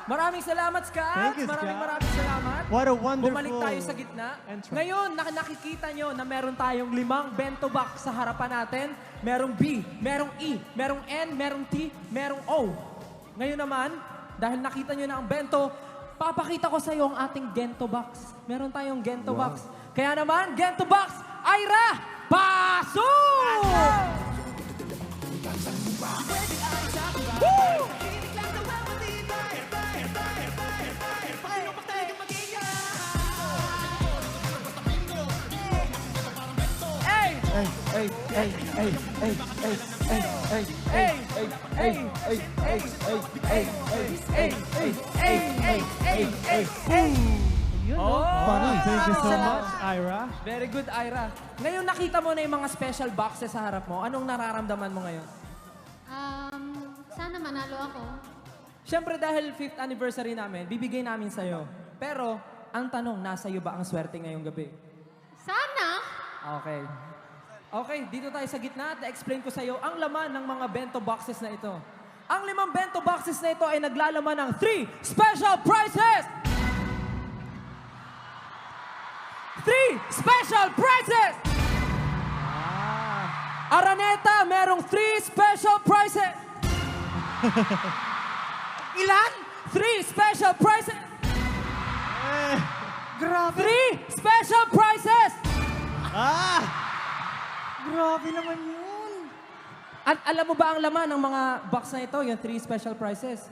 Maraming salamat, Scott. Thank you, Maraming salamat. What a wonderful Bumalik tayo sa gitna. entrance. Ngayon, nakikita nyo na meron tayong 5 bento box sa harapan natin. Merong B, merong E, merong N, merong T, merong O. Ngayon naman, dahil nakita nyo na ang bento, papakita ko sa iyo ang ating Gento box. Meron tayong Gento box. Kaya naman, Gento box, Ira, pasok! Woo! Funny. Thank you so Salamat. much, Ira. Very good, Ira. Ngayon nakita mo na yung mga special boxes sa harap mo. Anong nararamdaman mo ngayon? Sana manalo ako. Siyempre dahil 5th anniversary namin, bibigay namin sa'yo. Pero, ang tanong, nasa iyo ba ang swerte ngayong gabi? Sana? Okay. Okay, dito tayo sa gitna at na-explain ko sa'yo ang laman ng mga bento boxes na ito. Ang 5 bento boxes na ito ay naglalaman ng 3 special prizes! 3 special prizes! Araneta, merong 3 special prizes! Ilan? 3 special prizes! Grabe. 3 special prizes! Grabe naman yun. At alam mo ba ang laman ng mga box na ito, yung 3 special prizes?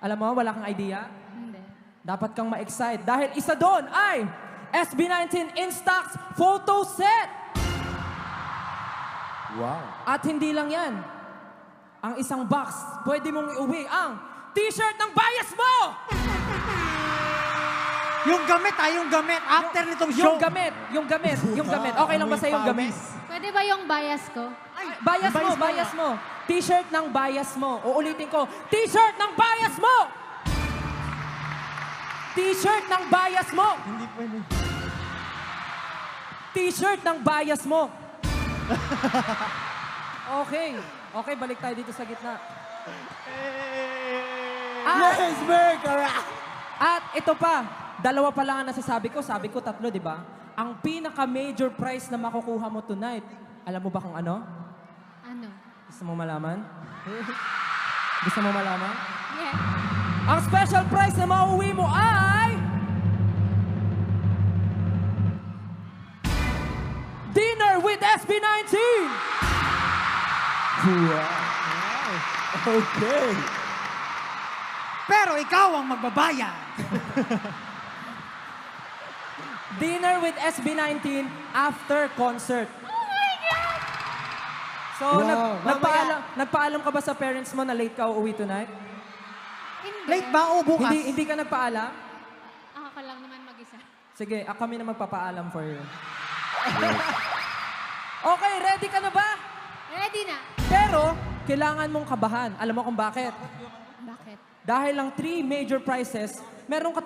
Alam mo, wala kang idea? Hindi. Dapat kang ma-excite dahil isa doon ay SB19 Instax Photo Set! Wow. At hindi lang yan. Ang isang box, pwede mong iuwi ang T-shirt ng bias mo! Yung gamit yung gamit. After nitong show. Yung gamit. Okay lang ba sa yung gamit? Pwede ba yung bias ko? Bias mo. T-shirt ng bias mo. Uulitin ko, T-shirt ng bias mo! T-shirt ng bias mo! Hindi pwede. T-shirt ng bias mo. Okay. Okay, balik tayo dito sa gitna. Yes, Mercury! At ito pa, 2 pa lang ang nasasabi ko. Sabi ko 3, di ba? Ang pinaka-major prize na makukuha mo tonight, alam mo ba kung ano? Ano? Gusto mo malaman? Gusto mo malaman? Yeah. Ang special prize na mauuwi mo ay... Dinner with SB19! Okay. Pero ikaw ang magbabayad. Dinner with SB19 after concert. Oh my God! So, Wow. nagpaalam ka ba sa parents mo na late ka uuwi tonight? Hindi. Late ba o bukas? Hindi ka nagpaalam? Ako ka lang naman mag-isa. Sige, kami na magpapaalam for you. Okay, ready ka na ba? Ready na. Pero, kailangan mong kabahan. Alam mo kung bakit? Bakit? Dahil lang 3 major prizes, meron ka